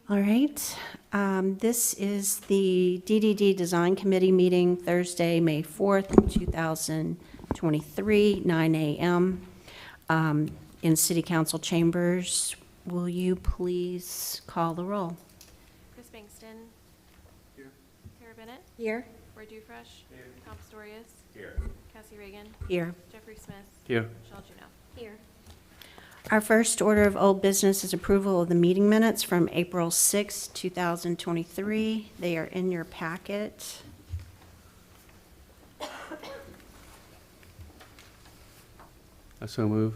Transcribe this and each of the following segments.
All right. This is the DDD Design Committee meeting Thursday, May 4th, 2023, 9 a.m. In City Council chambers. Will you please call the roll? Chris Bankston. Here. Tara Bennett. Here. Roy Dufresh. Here. Tom Pistorius. Here. Cassie Reagan. Here. Jeffrey Smith. Here. Michelle Juneau. Here. Our first order of old business is approval of the meeting minutes from April 6, 2023. They are in your packet. I so move.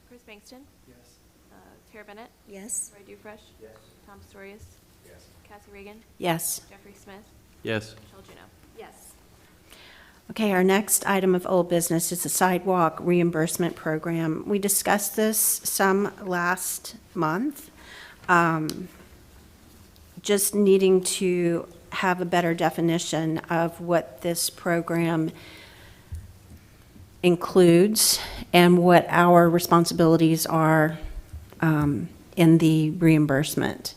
Chris Bankston. Yes. Tara Bennett. Yes. Roy Dufresh. Yes. Tom Pistorius. Yes. Cassie Reagan. Yes. Jeffrey Smith. Yes. Michelle Juneau. Yes. Okay, our next item of old business is the sidewalk reimbursement program. We discussed this some last month. Just needing to have a better definition of what this program includes and what our responsibilities are in the reimbursement.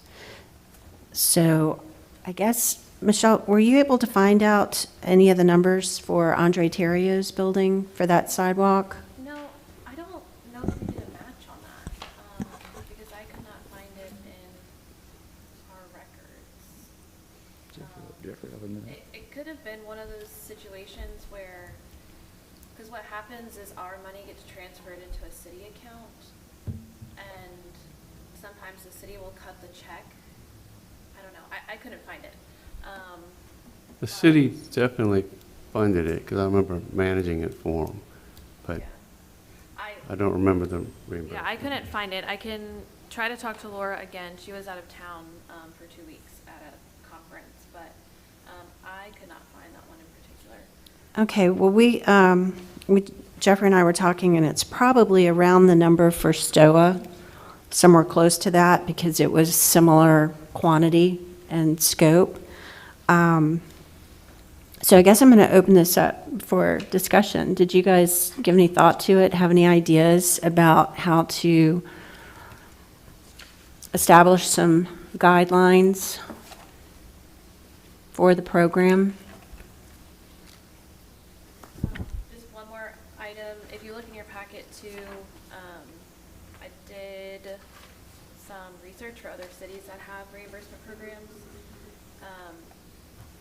So I guess, Michelle, were you able to find out any of the numbers for Andre Terrio's building for that sidewalk? No, I don't know if we did a match on that, because I could not find it in our records. It could have been one of those situations where, because what happens is our money gets transferred into a city account, and sometimes the city will cut the check. I don't know, I couldn't find it. The city definitely funded it because I remember managing it for them, but Yeah. I don't remember the Yeah, reimbursement. I couldn't find it. I can try to talk to Laura again. She was out of town for 2 weeks at a conference, but I could not find that one in particular. Okay, well, Jeffrey and I were talking, and it's probably around the number for STOA, somewhere close to that, because it was similar quantity and scope. So I guess I'm going to open this up for discussion. Did you guys give any thought to it? Have any ideas about how to establish some guidelines for the program? Just one more item. If you look in your packet too, I did some research for other cities that have reimbursement programs.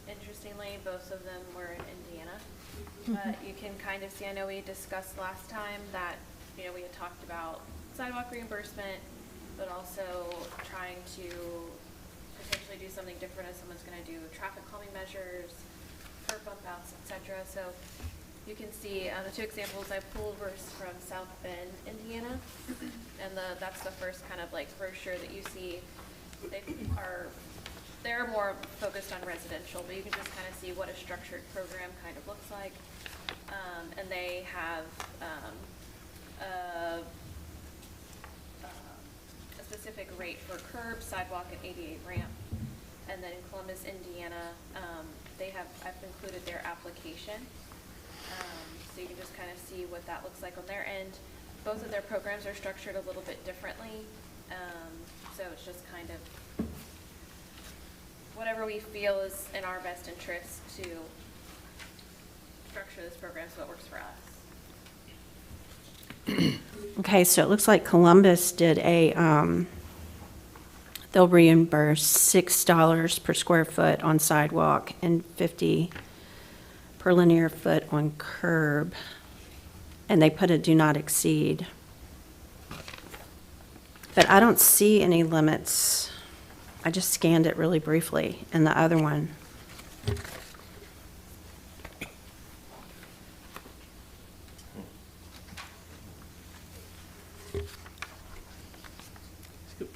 Interestingly, both of them were in Indiana. But you can kind of see, I know we discussed last time that, we had talked about sidewalk reimbursement, but also trying to potentially do something different if someone's gonna do traffic calming measures, curb bump outs, et cetera. So you can see, the two examples I pulled were from South Bend, Indiana. And that's the first kind of like brochure that you see. They're more focused on residential, but you can just kind of see what a structured program kind of looks like. And they have a specific rate for curb, sidewalk, and ADA ramp. And then in Columbus, Indiana, I've included their application. So you can just kind of see what that looks like on their end. Both of their programs are structured a little bit differently. So it's just kind of whatever we feel is in our best interest to structure this program so it works for us. Okay, so it looks like Columbus did they'll reimburse $6 per square foot on sidewalk and $50 per linear foot on curb. And they put a do not exceed. But I don't see any limits. I just scanned it really briefly in the other one.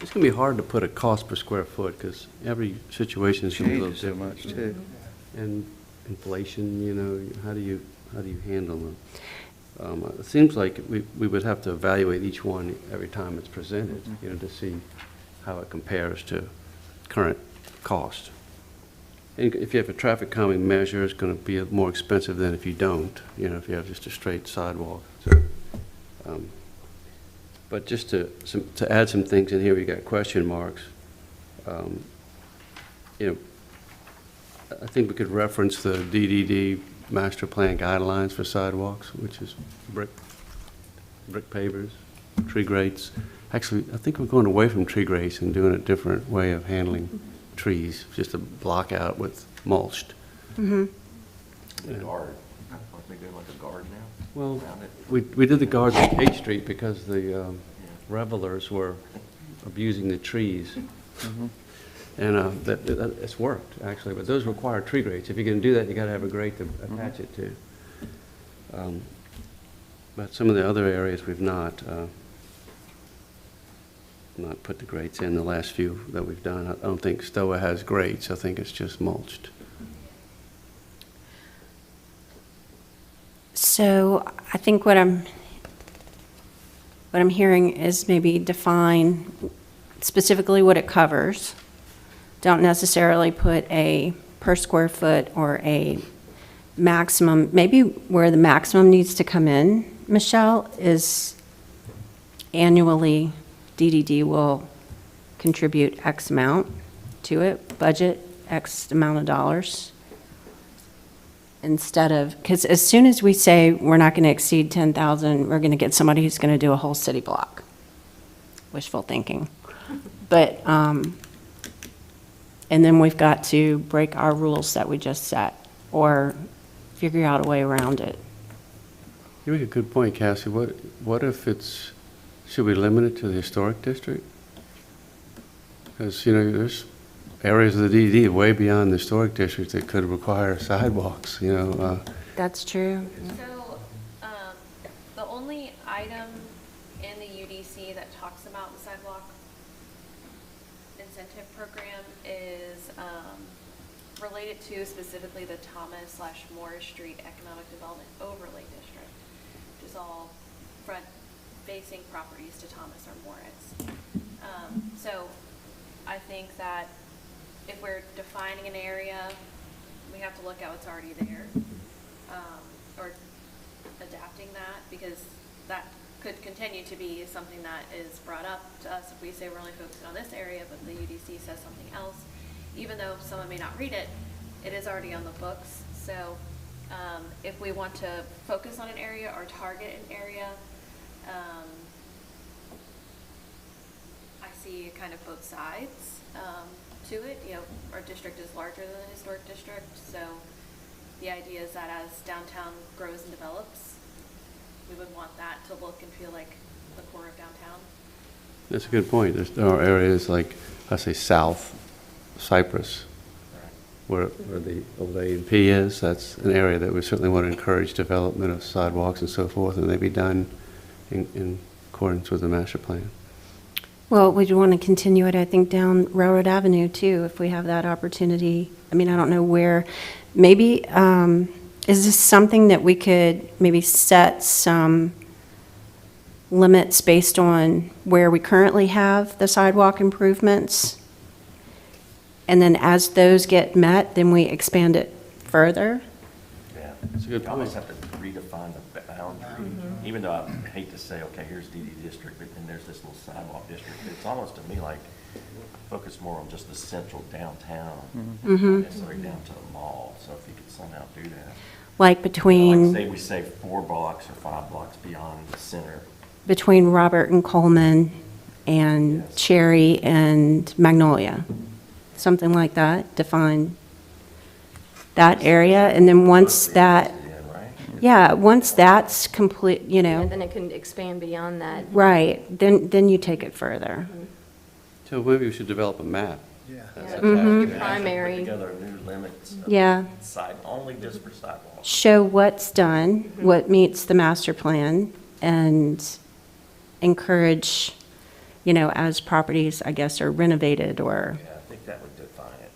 It's going to be hard to put a cost per square foot because every situation is going to be a little Changes so different. much too. And inflation, how do you handle them? It seems like we would have to evaluate each one every time it's presented, to see how it compares to current cost. And if you have a traffic calming measure, it's going to be more expensive than if you don't, if you have just a straight sidewalk. So, but just to add some things in here, we got question marks. I think we could reference the DDD master plan guidelines for sidewalks, which is brick pavers, tree grates. Actually, I think we're going away from tree grates and doing a different way of handling trees, just a block out with mulched. Mm-hmm. The guard, aren't they doing like a guard now? Well, Around it? we did the guards on Kate Street because the revelers were abusing the trees. And it's worked, actually, but those require tree grates. If you're going to do that, you got to have a grate to attach it to. But some of the other areas we've not put the grates in, the last few that we've done. I don't think Stoa has grates. I think it's just mulched. So I think what I'm hearing is maybe define specifically what it covers. Don't necessarily put a per square foot or a maximum. Maybe where the maximum needs to come in, Michelle, is annually DDD will contribute X amount to it, budget X amount of dollars. Instead of, because as soon as we say we're not going to exceed 10,000, we're going to get somebody who's going to do a whole city block. Wishful thinking. But, and then we've got to break our rules that we just set or figure out a way around it. You make a good point, Cassie. What if should we limit it to the historic district? Because, there's areas of the DD way beyond the historic district that could require sidewalks, That's true. So, the only item in the UDC that talks about the sidewalk incentive program is related to specifically the Thomas/Morris Street Economic Development Overlay District, which is all front-facing properties to Thomas or Morris. So I think that if we're defining an area, we have to look at what's already there, or adapting that, because that could continue to be something that is brought up to us if we say we're only focusing on this area, but the UDC says something else. Even though someone may not read it, it is already on the books. So if we want to focus on an area or target an area, I see kind of both sides to it. Our district is larger than the historic district, so the idea is that as downtown grows and develops, we would want that to look and feel like the core of downtown. That's a good point. There are areas like, I say, South Cypress, where the old A&P is. That's an area that we certainly want to encourage development of sidewalks and so forth, and they be done in accordance with the master plan. Well, we'd want to continue it, I think, down Railroad Avenue, too, if we have that opportunity. I mean, I don't know where. Maybe, is this something that we could maybe set some limits based on where we currently have the sidewalk improvements? And then as those get met, then we expand it further? Yeah. That's a good You almost point. have to redefine the boundary, even though I hate to say, okay, here's DD district, but then there's this little sidewalk district. It's almost to me like focus more on just the central downtown, not necessarily down to the mall. So if you could somehow do that. Like between, Like say we say 4 blocks or 5 blocks beyond the center. between Robert and Coleman and Yes. Cherry and Magnolia, something like that, define that area, and then once that, Yeah, right? yeah, once that's complete, And then it can expand beyond that. right, then you take it further. So maybe we should develop a map. Yeah. Your Put primary, together new limits. of Yeah. only just for sidewalks. Show what's done, what meets the master plan, and encourage, as properties, I guess, are renovated or, Yeah, I think that would define it.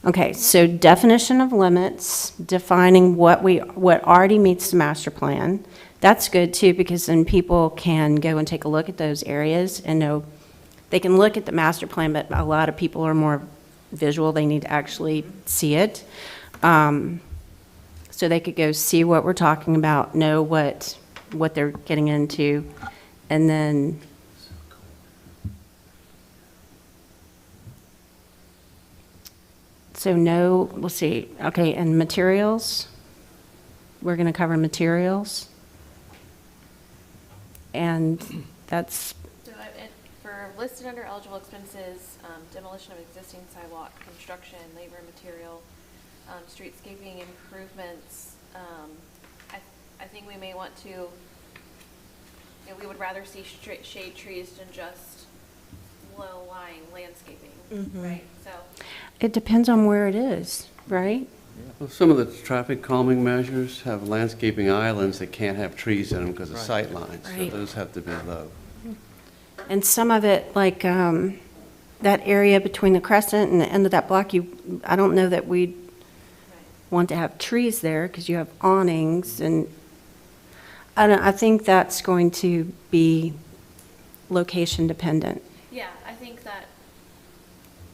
okay, so definition of limits, defining what already meets the master plan. That's good too, because then people can go and take a look at those areas and know, they can look at the master plan, but a lot of people are more visual, they need to actually see it. So they could go see what we're talking about, know what they're getting into, and then so no, we'll see, okay, and materials, we're gonna cover materials. And that's, So for listed under eligible expenses, demolition of existing sidewalk, construction, labor and material, streetscaping improvements, I think we may want to, we would rather see shade trees than just low-lying landscaping, right? So, it depends on where it is, right? Well, some of the traffic calming measures have landscaping islands that can't have trees in them because of sight lines. So Right. those have to be low. And some of it, like, that area between the crescent and the end of that block, I don't know that we'd want to have trees there because you have awnings, and I think that's going to be location dependent. yeah, I think that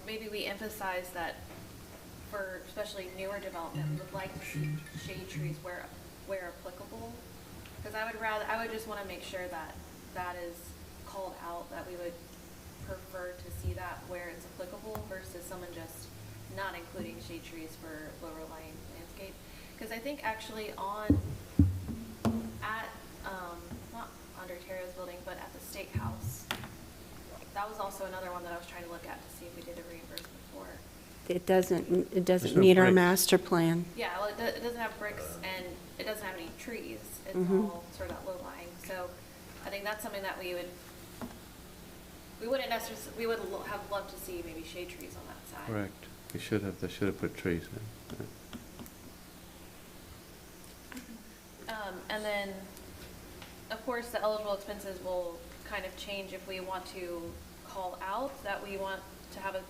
maybe we emphasize that for especially newer development, we would like to see shade trees where applicable. Because I would just want to make sure that that is called out, that we would prefer to see that where it's applicable versus someone just not including shade trees for lower lying landscape. Because I think actually not under Terra's building, but at the Steakhouse, that was also another one that I was trying to look at to see if we did a reimbursement for. It doesn't There's no meet our bricks. master plan. Yeah, well, it doesn't have bricks and it doesn't have any trees. It's all sort of that low lying. So I think that's something that we wouldn't necessarily, we would have loved to see maybe shade trees on that side. Correct. They should have put trees in. And then, of course, the eligible expenses will kind of change if we want to call out that we want to have a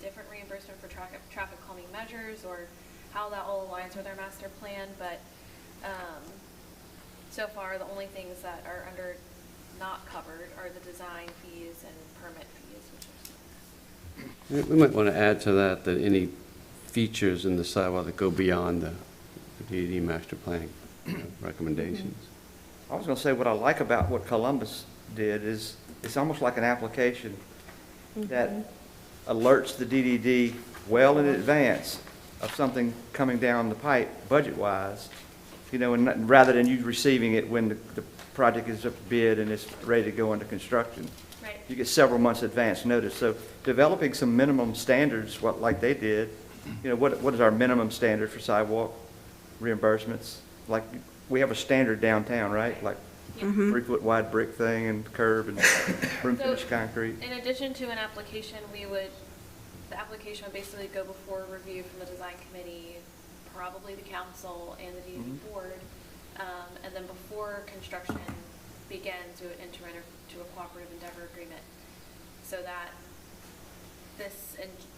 different reimbursement for traffic calming measures, or how that all aligns with our master plan. But so far, the only things that are not covered are the design fees and permit fees, which are. We might want to add to that any features in the sidewalk that go beyond the DD master plan recommendations. I was going to say, what I like about what Columbus did is it's almost like an application that alerts the DDD well in advance of something coming down the pipe budget-wise, and rather than you receiving it when the project is up to bid and it's ready to go into construction. Right. You get several months advance notice. So developing some minimum standards, like they did, what is our minimum standard for sidewalk reimbursements? Like, we have a standard downtown, right? Like 3-foot wide brick thing and curb and room finished concrete. In addition to an application, the application would basically go before review from the design committee, probably the council and the DD board. And then before construction begins, we would enter into a cooperative endeavor agreement so that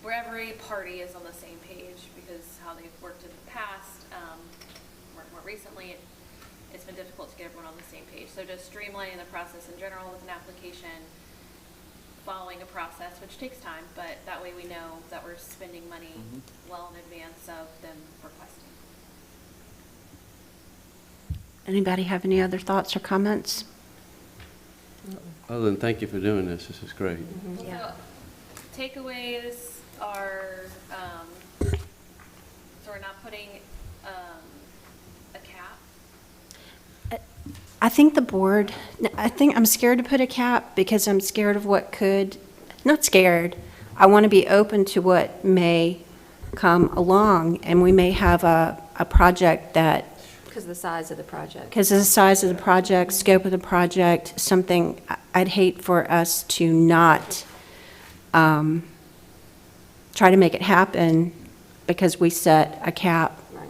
where every party is on the same page, because how they've worked in the past, more recently, it's been difficult to get everyone on the same page. So just streamlining the process in general with an application, following a process, which takes time, but that way we know that we're spending money well in advance of them requesting. Anybody have any other thoughts or comments? Other than thank you for doing this. This is great. Yeah. So takeaways are, so we're not putting a cap. I think I'm scared to put a cap because I'm scared of not scared. I want to be open to what may come along, and we may have a project that, Because of the size of the project. because of the size of the project, scope of the project, something, I'd hate for us to not try to make it happen because we set a cap. Right.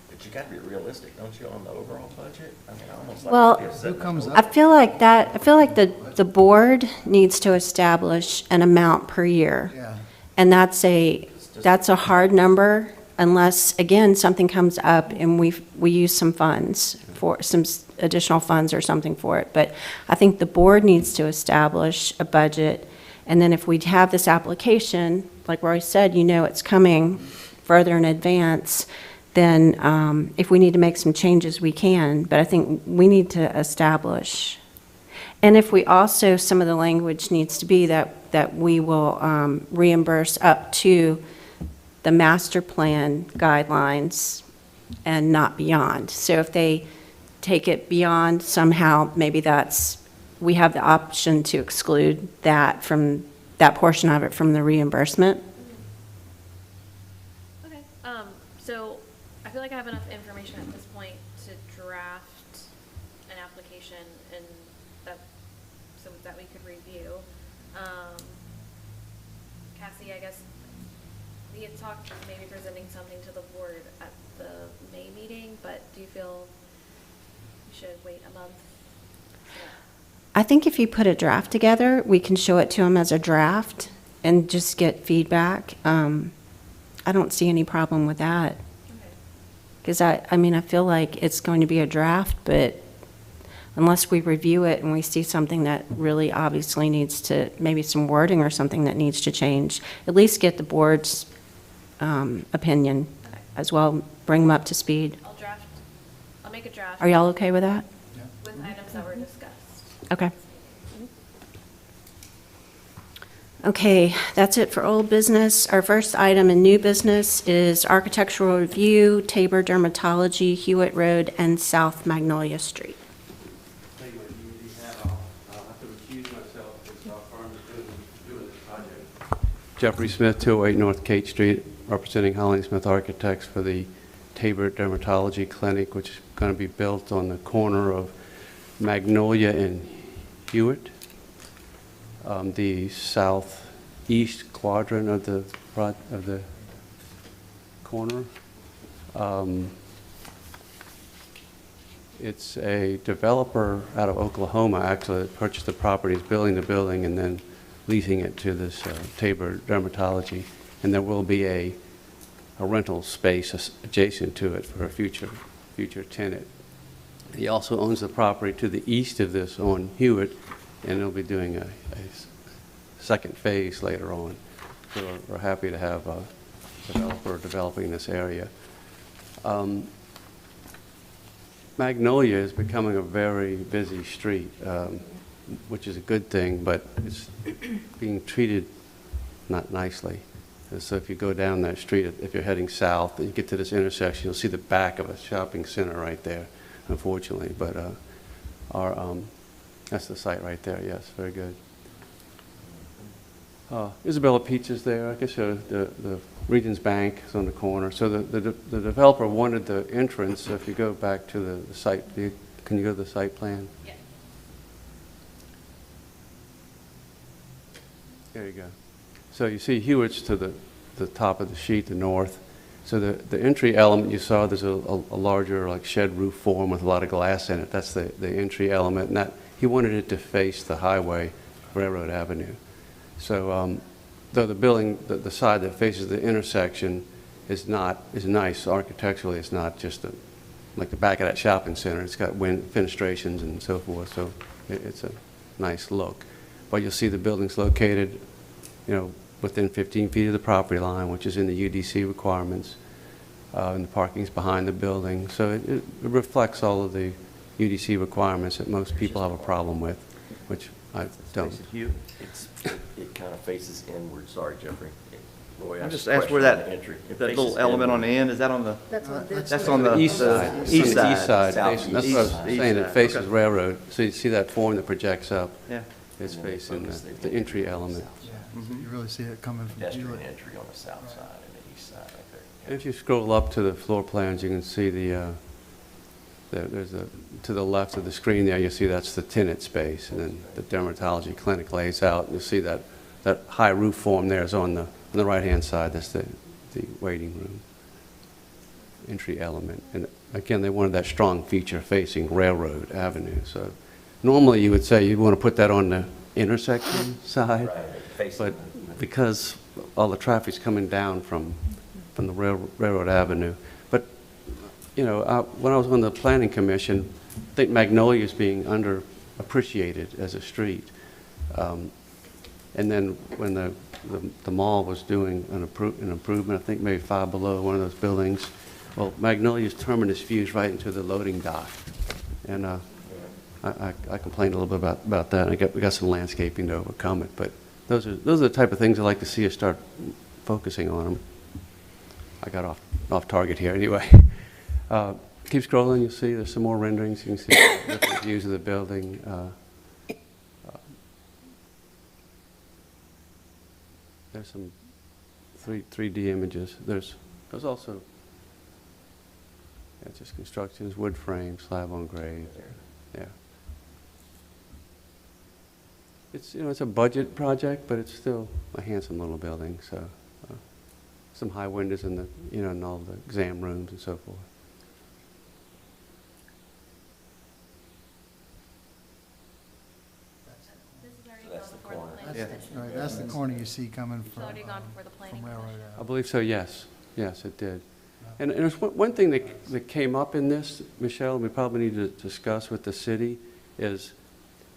But you gotta be realistic, don't you, on the overall budget? I mean, I almost like. Well, to be setting comes a- I feel like the board needs to establish an amount per year. Yeah. And that's a hard number unless, again, something comes up and we use some funds for, some additional funds or something for it. But I think the board needs to establish a budget, And then if we have this application, like Roy said, you know it's coming further in advance, then if we need to make some changes, we can. But I think we need to establish. And if we also, some of the language needs to be that we will reimburse up to the master plan guidelines and not beyond. So if they take it beyond somehow, maybe we have the option to exclude that from, that portion of it from the reimbursement. Okay, so I feel like I have enough information at this point to draft an application and so that we could review. Cassie, I guess, we had talked maybe presenting something to the board at the May meeting, but do you feel we should wait a month? I think if you put a draft together, we can show it to them as a draft and just get feedback. I don't see any problem with that. Okay. Because I mean, I feel like it's going to be a draft, but unless we review it and we see something that really obviously needs to, maybe some wording or something that needs to change, at least get the board's opinion as well, bring them up to speed. I'll make a draft. Are y'all okay with that? With items that were discussed. Okay. Okay, that's it for old business. Our first item in new business is architectural review, Tabor Dermatology, Hewitt Road, and South Magnolia Street. I'll have to recuse myself because our firm is doing this project. Jeffrey Smith, 208 North Kate Street, representing Holly Smith Architects for the Tabor Dermatology Clinic, which is going to be built on the corner of Magnolia and Hewitt, the southeast quadrant of the corner. It's a developer out of Oklahoma actually that purchased the property, is building the building and then leasing it to this Tabor Dermatology, and there will be a rental space adjacent to it for a future tenant. He also owns the property to the east of this on Hewitt, and he'll be doing a second phase later on. So we're happy to have a developer developing this area. Magnolia is becoming a very busy street, which is a good thing, but it's being treated not nicely. And so if you go down that street, if you're heading south, and you get to this intersection, you'll see the back of a shopping center right there, unfortunately. But that's the site right there, yes, very good. Isabella Pizza's there. I guess the Regions Bank is on the corner. So the developer wanted the entrance. So if you go back to the site, can you go to the site plan? Yeah. There you go. So you see Hewitt's to the top of the sheet, the north. So the entry element you saw, there's a larger like shed roof form with a lot of glass in it. That's the entry element, and that he wanted it to face the highway, Railroad Avenue. So though the building, the side that faces the intersection is nice architecturally, it's not just like the back of that shopping center. It's got fenestrations and so forth, so it's a nice look. But you'll see the building's located, within 15 feet of the property line, which is in the UDC requirements, and the parking's behind the building. So it reflects all of the UDC requirements that most people have a problem with, which I don't. It kind of faces inward. Sorry, Jeffrey. Roy, I'm just asked where that little element on the end, is that on the? That's on the East side. East side. East side. Southeast. That's what I was saying, it East faces side. railroad. So you see that form that projects up? Yeah. It's And then facing focus they the did entry on the element. south side. Yeah, you really see it coming from Pedestrian Hewitt. entry on the south side and the east side right there. And if you scroll up to the floor plans, you can see there's to the left of the screen there, you'll see that's the tenant space, and then the dermatology clinic lays out, and you'll see that high roof form there is on the right-hand side. That's the waiting room entry element. And again, they wanted that strong feature facing Railroad Avenue. So normally you would say you want to put that on the intersection side, Right, facing but because all the traffic's coming down from the Railroad Avenue. But, when I was on the Planning Commission, I think Magnolia is being underappreciated as a street. And And then when the mall was doing an improvement, I think maybe Five Below, one of those buildings, well, Magnolia's terminus fused right into the loading dock. And I complained a little bit about that. We got some landscaping to overcome it, but those are the type of things I'd like to see us start focusing on them. I got off target here anyway. Keep scrolling, you'll see there's some more renderings. You can see different views of the building. There's some 3D images. There's also just constructions, wood frame, slab on grade. Yeah. It's it's a budget project, but it's still a handsome little building. So some high windows in the in all the exam rooms and so forth. This has already So that's gone the before the corner. planning Yeah. commission. Right, that's the corner you see coming It's from. already gone before the planning from commission. railroad I out. believe so, yes. Yes, it did. And there's one thing that came up in this, Michelle, we probably need to discuss with the city, is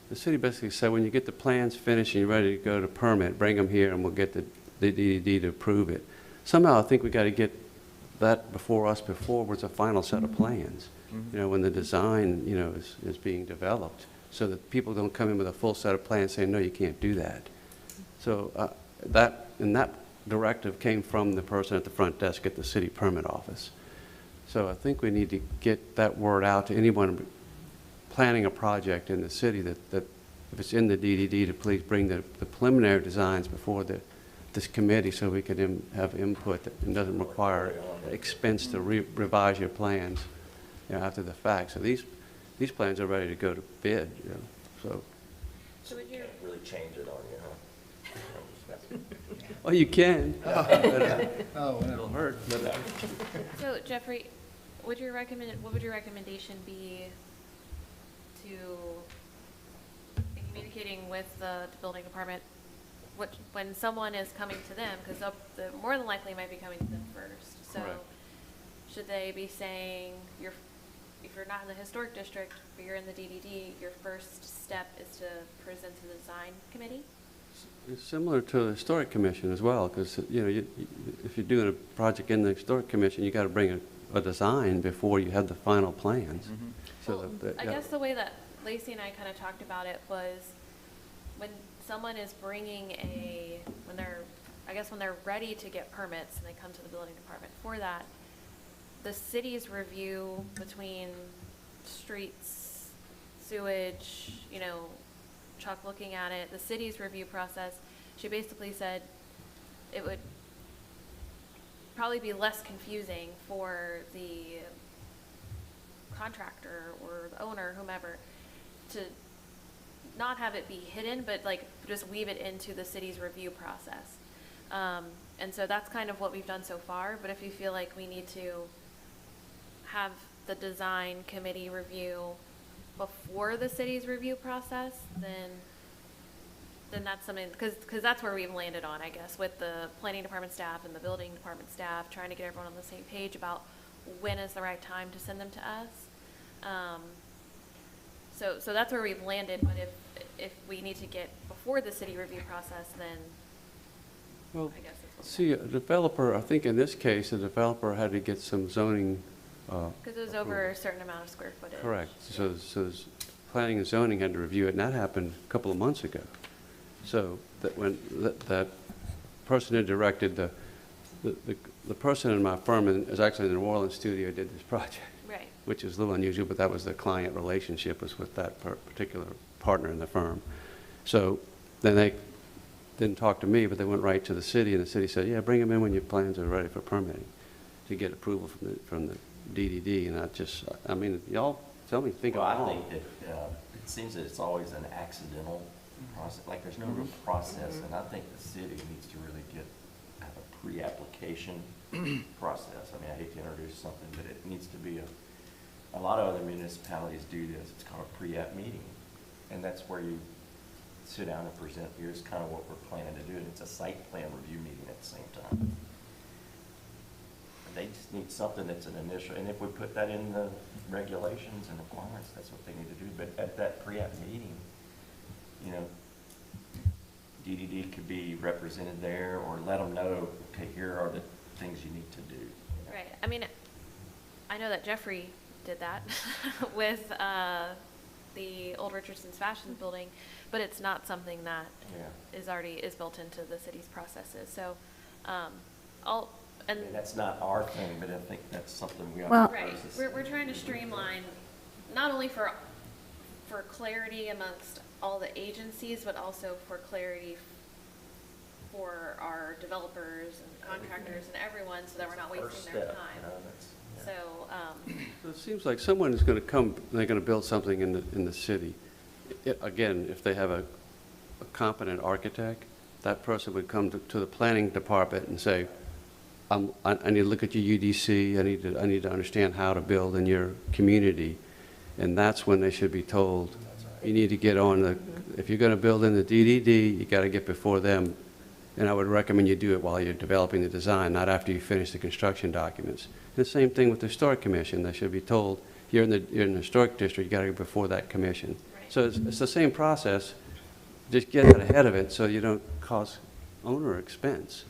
the city basically said, when you get the plans finished and you're ready to go to permit, bring them here and we'll get the DED to approve it. Somehow I think we got to get that before it's a final set of plans. When the design, is being developed, so that people don't come in with a full set of plans saying, no, you can't do that. So that directive came from the person at the front desk at the city permit office. So I think we need to get that word out to anyone planning a project in the city that if it's in the DDD, to please bring the preliminary designs before this committee so we can have input that doesn't require expense to revise your plans after the fact. So these plans are ready to go to bid. So So would You your, can't really change it on you, huh? well, you can. But, Oh, it'll hurt. But, so Jeffrey, what would your recommendation be to, in communicating with the building department, when someone is coming to them, because more than likely might be coming to them first. So Correct. should they be saying, if you're not in the historic district, but you're in the DDD, your first step is to present to the design committee? It's similar to the Historic Commission as well, because, if you're doing a project in the Historic Commission, you got to bring a design before you have the final plans. So Well, that, I guess the way that Lacey and I kind of talked about it was when someone is bringing when they're ready to get permits and they come to the building department for that, the city's review between streets, sewage, Chuck looking at it, the city's review process, she basically said it would probably be less confusing for the contractor or the owner, whomever, to not have it be hidden, but just weave it into the city's review process. And so that's kind of what we've done so far, but if you feel like we need to have the design committee review before the city's review process, then that's something, because that's where we've landed on, I guess, with the planning department staff and the building department staff, trying to get everyone on the same page about when is the right time to send them to us. So that's where we've landed, but if we need to get before the city review process, then well, I guess it's. see, a developer, I think in this case, the developer had to get some zoning. Because it was over a certain amount of square footage. Correct. So planning and zoning had to review it, and that happened a couple of months ago. So that when that person who directed the person in my firm is actually in the New Orleans studio did this project. Right. Which is a little unusual, but that was the client relationship was with that particular partner in the firm. So then they didn't talk to me, but they went right to the city, and the city said, yeah, bring them in when your plans are ready for permitting to get approval from the DDD. And y'all tell me, think Well, I'm I wrong. think that it seems that it's always an accidental process, like there's no real process, and I think the city needs to really have a pre-application process. I hate to introduce something, but it needs to be a lot of other municipalities do this. It's called a pre-app meeting, and that's where you sit down and present, here's kind of what we're planning to do, and it's a site plan review meeting at the same time. They just need something that's an initial, and if we put that in the regulations and requirements, that's what they need to do. But at that pre-app meeting, DDD could be represented there, or let them know, okay, here are the things you need to do. Right, I mean, I know that Jeffrey did that with the old Richardson's Fashion Building, but it's not something that Yeah. is built into the city's processes, so, I and. mean, that's not our thing, but I think that's something we ought Well- to. Right, we're trying to streamline, not only for clarity amongst all the agencies, but also for clarity for our developers and contractors and everyone, so that we're not First wasting their step, time. you know, that's- yeah. So, So it seems like someone is going to come, they're going to build something in the city. Again, if they have a competent architect, that person would come to the planning department and say, I need to look at your UDC, I need to understand how to build in your community. And that's when they should be told, you need to get on the, if you're going to build in the DDD, you got to get before them. And I would recommend you do it while you're developing the design, not after you finish the construction documents. The same thing with the Historic Commission. They should be told, you're in the Historic District, you got to go before that commission. Right. So it's the same process, just get out ahead of it so you don't cause owner expense.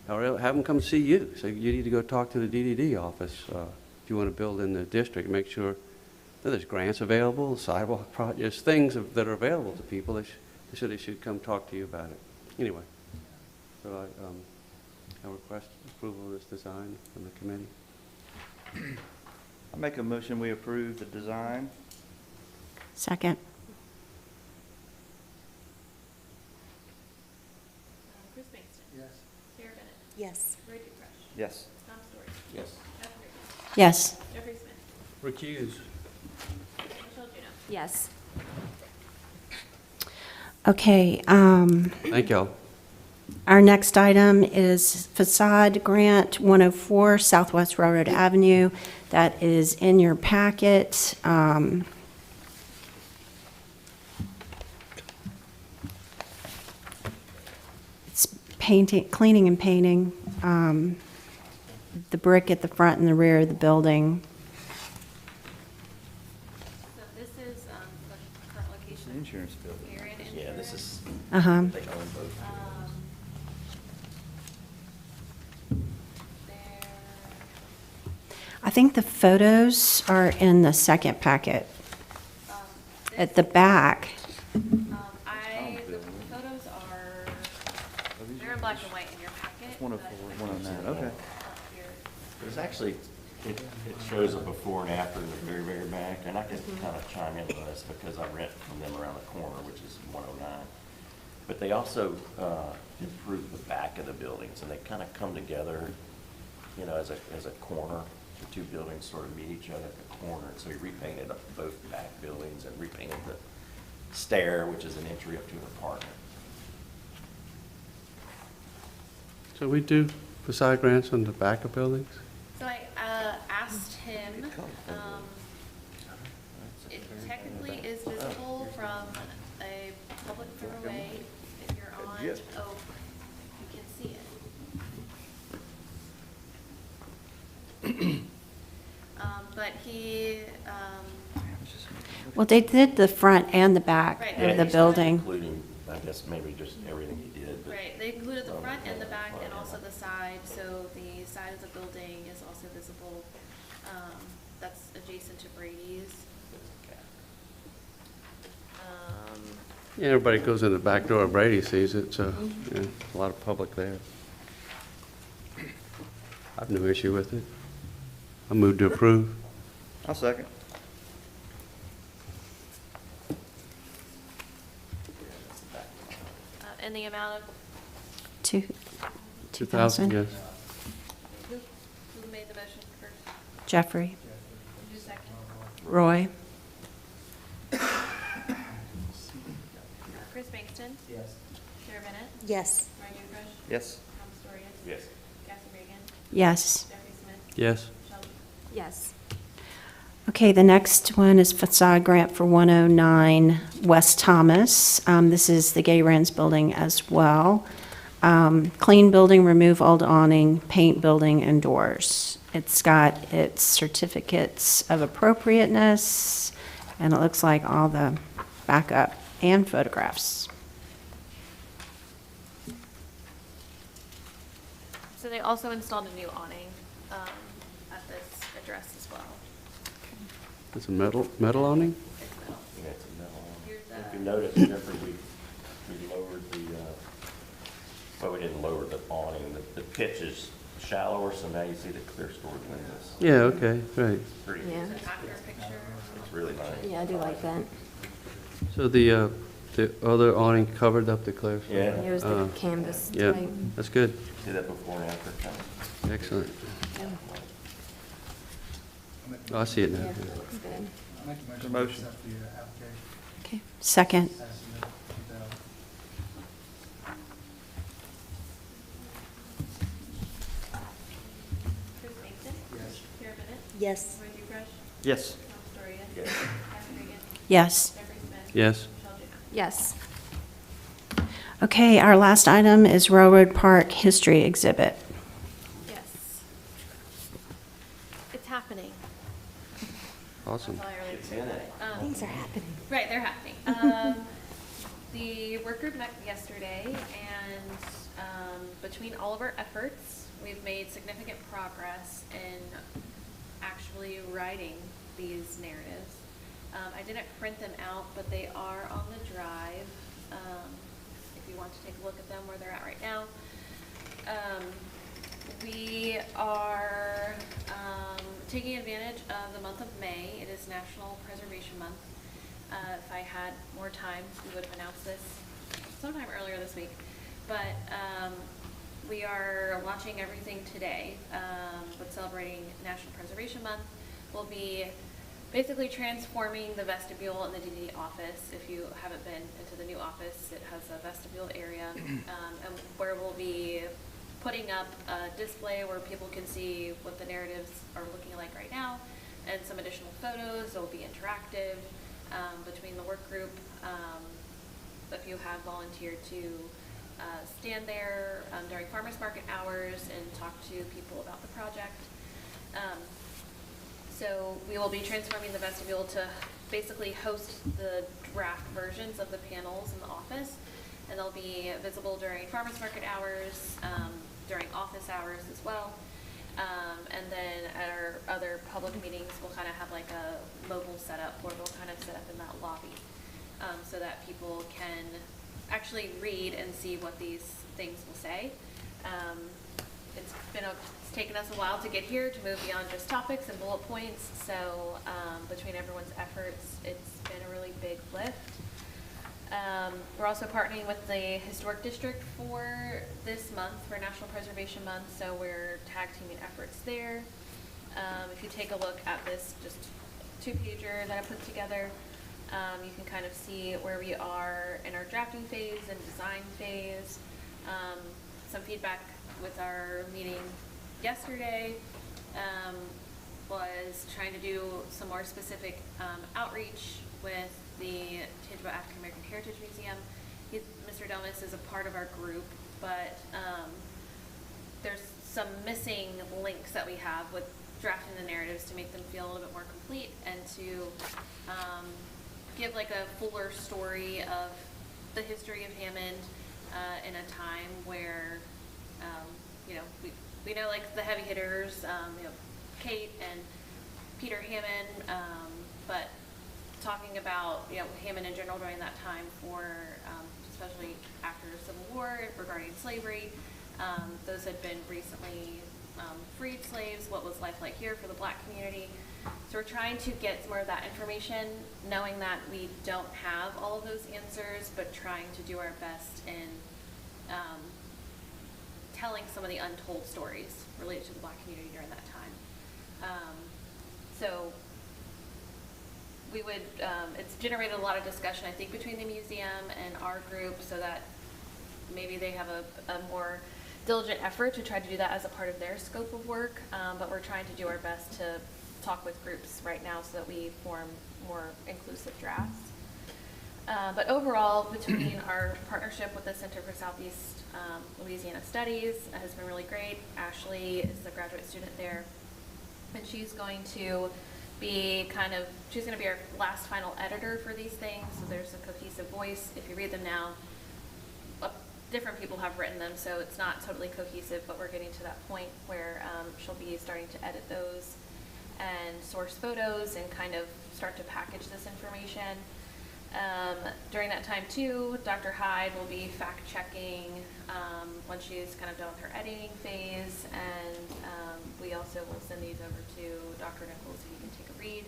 Or have them come see you. So you need to go talk to the DDD office if you want to build in the district. Make sure that there's grants available, sidewalk projects, things that are available to people. They should come talk to you about it. Anyway, so I request approval of this design from the committee. I make a motion, we approve the design. Second. Chris Bangston. Yes. Sarah Bennett. Yes. Roy Dupresh. Yes. Tom Story. Yes. Beth Reed. Yes. Jeffrey Smith. Recuse. Michelle Juno. Yes. Okay, Thank y'all. our next item is facade grant 104 Southwest Railroad Avenue. That is in your packet. It's painting, cleaning and painting, the brick at the front and the rear of the building. So this is the current location. Insurance building. Area and Yeah, this insurance. is, Uh-huh. they own both. There, I think the photos are in the second packet. At the back. the photos are, they're in black and white in your packet. 104, 109, okay. Up here. There's actually, it shows a before and after in the very, very back, and I can kind of chime in on this because I rent from them around the corner, which is 109. But they also improved the back of the buildings, and they kind of come together, you know, as a corner. The two buildings sort of meet each other at the corner, and so we repainted both back buildings and repainted the stair, which is an entry up to an apartment. So we do facade grants on the back of buildings? So I asked him, it technically is visible from a public throughway if you're on Yes. Oak, you can see it. But he, Well, they did the front and the back Right. of Yeah, the he's building. Including, I guess, maybe just everything he did, but. right, they included the front and the back and also the side, so the side of the building is also visible. That's adjacent to Brady's. Yeah, everybody goes in the back door, Brady sees it, so, yeah, a lot of public there. I have no issue with it. I move to approve. I'll second. In the amount of, 2,000, yes. who made the motion first? Jeffrey, Who's second? Roy, Chris Bangston? Yes. Sarah Bennett? Yes. Ryan Dupresh? Yes. Tom Story? Yes. Kathy Reagan? yes. Jeffrey Smith? Yes. Michelle Juno? Yes. Okay, the next one is facade grant for 109 West Thomas. This is the Gay Rens building as well. Clean building, remove old awning, paint building and doors. It's got its certificates of appropriateness, and it looks like all the backup and photographs. they also installed a new awning at this address as well. It's a metal awning? It's metal. Yeah, it's a metal one. Here's If you the- notice, remember we lowered the, well, we didn't lower the awning, the pitch is shallower, so now you see the clear story windows. Yeah, okay, right. It's pretty, Yeah. It's an after picture. it's really nice. Yeah, I do like that. So the other awning covered up the clear? Yeah. It was the canvas Yeah, type. that's good. See that before and after kind of. Excellent. Yeah, Oh, I see it now. yeah, it's good. I'll make a motion to Motion. accept the application Okay, second. as submitted. Chris Mason. Yes. Kara Bennett. Yes. Roy Dubrush. Yes. Tom Storia. Yes. Kathy Reagan. Yes. Jeffrey Smith. Yes. Michelle Duda. Yes. Okay, our last item is Railroad Park History Exhibit. Yes. It's happening. Awesome. That's all I really It's say in about it. Things are happening. Right, they're happening. The work group met yesterday, and between all of our efforts, we've made significant progress in actually writing these narratives. I didn't print them out, but they are on the drive, if you want to take a look at them where they're at right now. We are taking advantage of the month of May. It is National Preservation Month. If I had more time, we would have announced this sometime earlier this week. But we are launching everything today with celebrating National Preservation Month. We'll be basically transforming the vestibule in the DD office. If you haven't been into the new office, it has a vestibule area and where we'll be putting up a display where people can see what the narratives are looking like right now and some additional photos. They'll be interactive between the work group. A few have volunteered to stand there during farmers market hours and talk to people about the project. So we will be transforming the vestibule to basically host the draft versions of the panels in the office, and they'll be visible during farmers market hours, during office hours as well. And then at our other public meetings, we'll kind of have like a mobile setup where we'll kind of set up in that lobby so that people can actually read and see what these things will say. It's taken us a while to get here, to move beyond just topics and bullet points. So between everyone's efforts, it's been a really big lift. We're also partnering with the Historic District for this month, for National Preservation Month, so we're tag teaming efforts there. If you take a look at this just two-pager that I put together, you can kind of see where we are in our drafting phase and design phase. Some feedback with our meeting yesterday was trying to do some more specific outreach with the Tangible African American Heritage Museum. Mr. Delmas is a part of our group, but there's some missing links that we have with drafting the narratives to make them feel a little bit more complete and to give like a fuller story of the history of Hammond in a time where, we know like the heavy hitters, Kate and Peter Hammond, but talking about, Hammond in general during that time for, especially after the Civil War regarding slavery. Those had been recently freed slaves. What was life like here for the Black community? So we're trying to get more of that information, knowing that we don't have all of those answers, but trying to do our best in telling some of the untold stories related to the Black community during that time. So we would, it's generated a lot of discussion, I think, between the museum and our group, so that maybe they have a more diligent effort to try to do that as a part of their scope of work, but we're trying to do our best to talk with groups right now so that we form more inclusive drafts. But overall, between our partnership with the Center for Southeast Louisiana Studies has been really great. Ashley is a graduate student there, and she's going to be she's going to be our last final editor for these things, so there's a cohesive voice. If you read them now, different people have written them, so it's not totally cohesive, but we're getting to that point where she'll be starting to edit those and source photos and kind of start to package this information. During that time too, Dr. Hyde will be fact checking once she's kind of done with her editing phase, and we also will send these over to Dr. Nichols so he can take a read.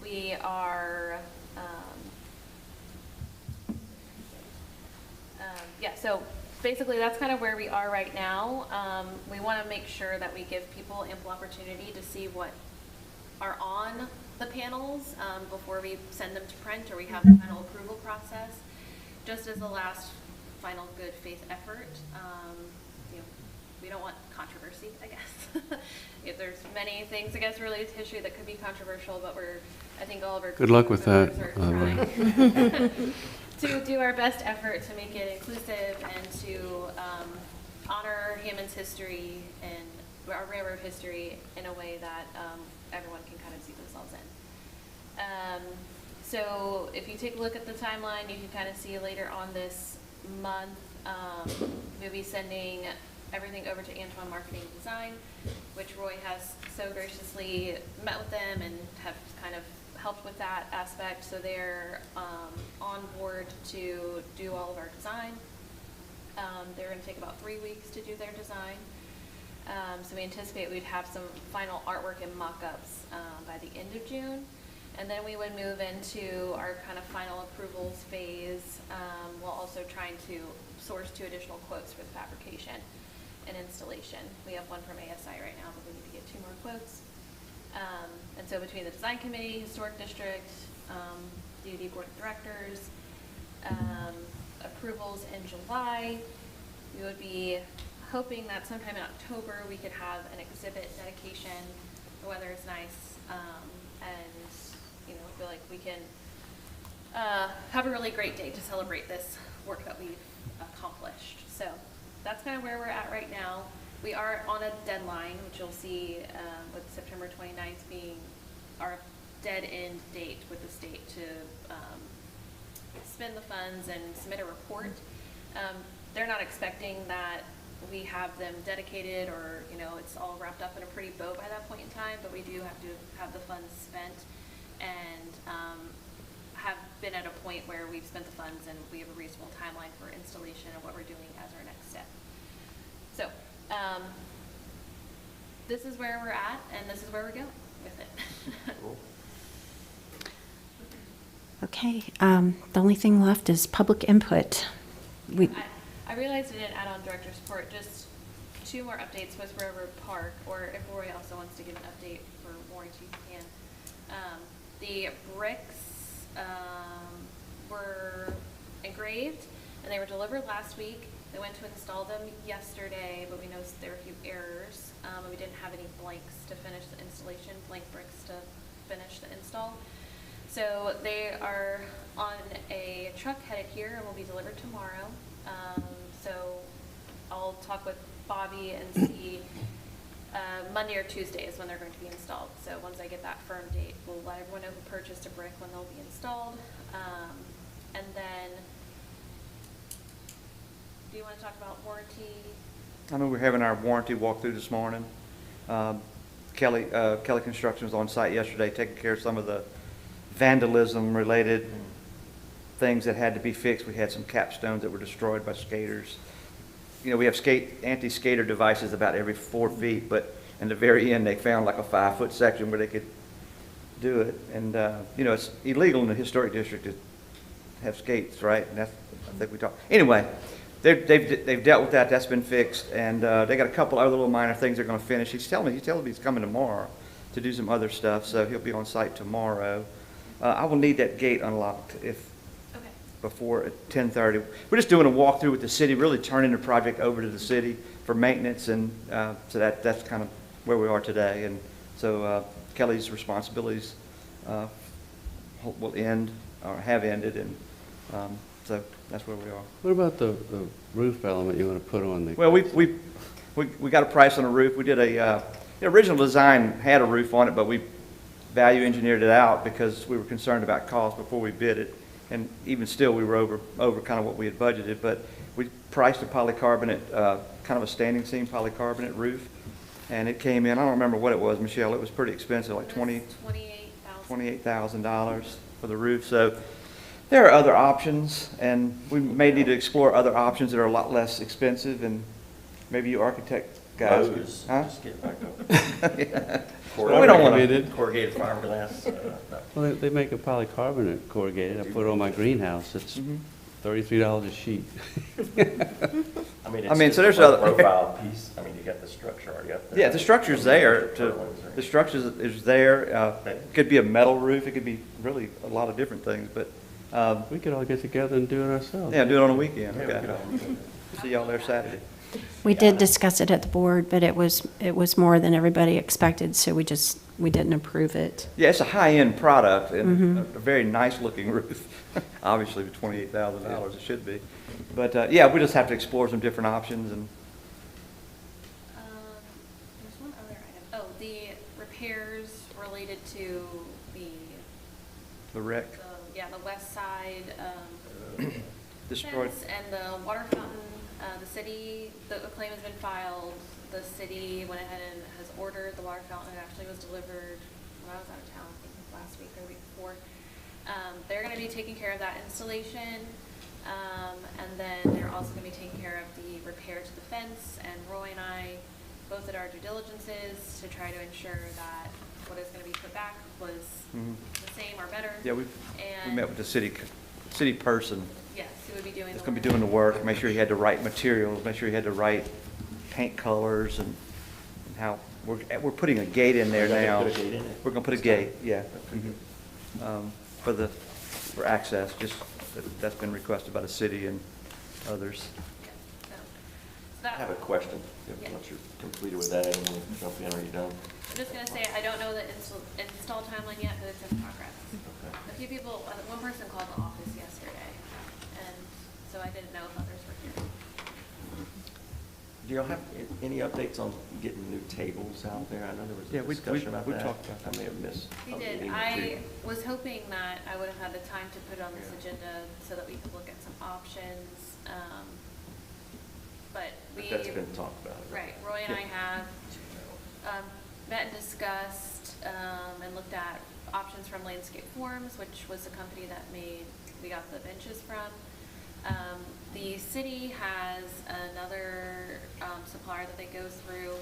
We are, yeah, so basically that's kind of where we are right now. We want to make sure that we give people ample opportunity to see what are on the panels before we send them to print or we have the final approval process, just as a last final good faith effort. You know, we don't want controversy, I guess. If there's many things, I guess, related to history that could be controversial, but I think all of our Good luck with that, members are trying to do our best effort to make it inclusive and to honor Hammond's history and our railroad history in a way that everyone can kind of see themselves in. So if you take a look at the timeline, you can kind of see later on this month, we'll be sending everything over to Antoine Marketing Design, which Roy has so graciously met with them and have kind of helped with that aspect. So they're on board to do all of our design. They're going to take about 3 weeks to do their design. So we anticipate we'd have some final artwork and mock-ups by the end of June. And then we would move into our kind of final approvals phase, while also trying to source 2 additional quotes for the fabrication and installation. We have one from ASI right now, but we need to get 2 more quotes. And so between the design committee, historic district, DoD board of directors, approvals in July, we would be hoping that sometime in October we could have an exhibit dedication. The weather is nice, and you know, I feel like we can have a really great day to celebrate this work that we've accomplished. So that's kind of where we're at right now. We are on a deadline, which you'll see with September 29th being our dead end date with the state to spend the funds and submit a report. They're not expecting that we have them dedicated or, you know, it's all wrapped up in a pretty bow by that point in time, but we do have to have the funds spent and have been at a point where we've spent the funds and we have a reasonable timeline for installation of what we're doing as our next step. So this is where we're at, and this is where we're going with it. Cool. Okay, the only thing left is public input. I realized I didn't add on director's report, just 2 more updates with Railroad Park, or if Roy also wants to give an update for warranty, he can. The bricks were engraved and they were delivered last week. They went to install them yesterday, but we noticed there were a few errors. We didn't have any blanks to finish the installation, blank bricks to finish the install. So they are on a truck headed here and will be delivered tomorrow. So I'll talk with Bobby and see Monday or Tuesday is when they're going to be installed. So once I get that firm date, we'll let everyone know who purchased a brick when they'll be installed. And then, do you want to talk about warranty? I know we're having our warranty walkthrough this morning. Kelly Construction was on site yesterday taking care of some of the vandalism-related things that had to be fixed. We had some capstones that were destroyed by skaters. You know, we have anti-skater devices about every 4 feet, but in the very end, they found like a 5-foot section where they could do it. And, you know, it's illegal in the historic district to have skates, right? And that's, I think we talked. Anyway, they've dealt with that. That's been fixed. And they got a couple other little minor things they're going to finish. He's telling me he's coming tomorrow to do some other stuff, so he'll be on site tomorrow. I will need that gate unlocked before at 10:30. We're just doing a walkthrough with the city, really turning the project over to the city for maintenance, and so that's kind of where we are today. And so Kelly's responsibilities will end or have ended, and so that's where we are. What about the roof element you want to put on the? Well, we got a price on the roof. We did the original design had a roof on it, but we value engineered it out because we were concerned about cost before we bid it. And even still, we were over kind of what we had budgeted, but we priced a polycarbonate, kind of a standing seam polycarbonate roof, and it came in, I don't remember what it was, Michelle, it was pretty expensive, like $28,000 for the roof. So there are other options, and we may need to explore other options that are a lot less expensive, and maybe you architect guys. Lowe's, Huh? just get back up. Well, we don't wanna- Recommended. Corrugated fiberglass. No. Well, they make a polycarbonate corrugated. I put it on my greenhouse. It's $33 a sheet. I mean, so there's just a other- profile piece. I mean, you got the structure already up there. Yeah, the structure's there, Purlins are- the structure is there, it could be a metal roof, it could be really a lot of different things, but, We could all get together and do it ourselves. yeah, do it on a weekend, Yeah, we okay. could all- See y'all there Saturday. We did discuss it at the board, but it was more than everybody expected, so we didn't approve it. Yeah, it's a high-end product and a very nice-looking roof. Obviously, with $28,000, it should be. But, yeah, we just have to explore some different options and, There's one other item. Oh, the repairs related to the wreck the west side, destroyed. fence and the water fountain. The city, the claim has been filed. The city went ahead and has ordered the water fountain. It actually was delivered when I was out of town, I think last week or the week before. They're gonna be taking care of that installation. And then they're also gonna be taking care of the repair to the fence. And Roy and I both did our due diligences to try to ensure that what is gonna be put back was the same or better. Yeah, we And met with the city person. yes, he would be doing the That's going to be work. doing the work, make sure he had the right materials, make sure he had the right paint colors and how, we're putting a gate in there You're gonna now. put a gate in it? We're going to put a gate, yeah. For access, just, that's been requested by the city and others. Yeah, so I that- have a question. Yeah. Once you're completed with that, and we'll jump in, are you done? I'm just gonna say, I don't know the install timeline yet, but it's in progress. Okay. A few people, one person called the office yesterday, and so I didn't know if others were here. Do y'all have any updates on getting new tables out there? I know there was Yeah, a we discussion about we that. talked about that. I may have missed. We a did. meeting or I two. was hoping that I would have had the time to put it on this Yeah. agenda so that we could look at some options. But But we. that's been talked about. Right, Roy and I have met and discussed and looked at options from Landscape Forms, which was the company that we got the benches from. The city has another supplier that they go through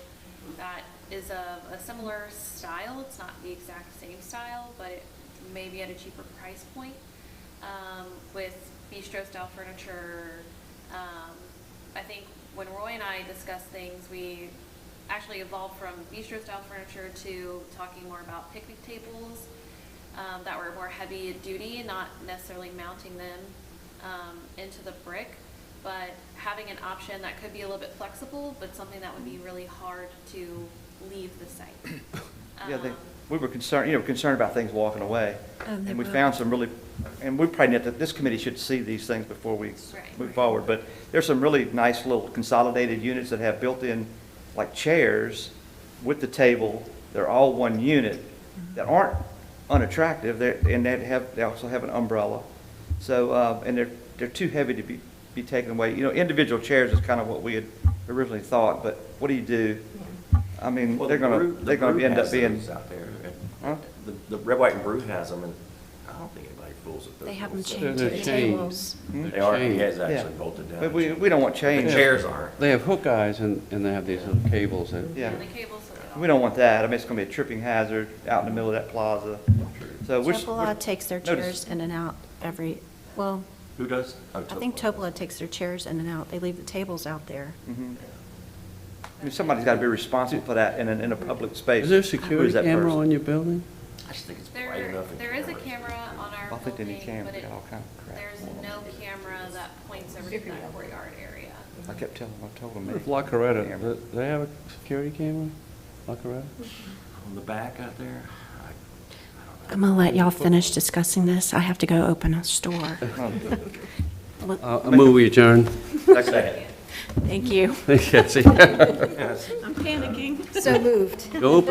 that is a similar style. It's not the exact same style, but it may be at a cheaper price point with bistro-style furniture. I think when Roy and I discussed things, we actually evolved from bistro-style furniture to talking more about picnic tables that were more heavy duty, not necessarily mounting them into the brick, but having an option that could be a little bit flexible, but something that would be really hard to leave the site. Yeah, we were concerned about things walking away. Oh, they And we will. found some really, and we probably need to, this committee should see these things before we Right. move forward. But there's some really nice little consolidated units that have built-in, like chairs with the table. They're all one unit that aren't unattractive. They also have an umbrella. So, and they're too heavy to be taken away. You know, individual chairs is kind of what we had originally thought, but what do you do? I mean, Well, they're the Brew- the gonna Brew end up has being, those out there. Huh? The Red, White, and Brew has them, and I don't think anybody fools with those. They have them little chained to They're the chained. tables. They are, he chained. has Yeah. actually bolted down. but we don't want The change. chairs aren't. They have hook eyes and they have these little cables that, Yeah. And the cables look at all. We don't want that. I mean, it's gonna be a tripping hazard out in the middle of that plaza. So Topola takes their notice- chairs in and out well, Who does? Oh, I think Topola takes their chairs in and out. They leave the tables out there. Mhm. I mean, somebody's gotta be responsible for that in a public space. is there a Who security is that camera person? on your building? I just think it's bright There, enough. in there is a cameras. camera on our I think they need building, cameras. but They got all kind of crap. there's no camera that points over to that courtyard area. I kept telling them, I told them. What if they- La Coretta, camera. do they have a security camera? La Coretta? On the back out there, I'm gonna let y'all finish discussing this. I have to go open a store. I move we adjourn. Second. Thank you. Thanks, Betsy. I'm panicking. So moved. Go open.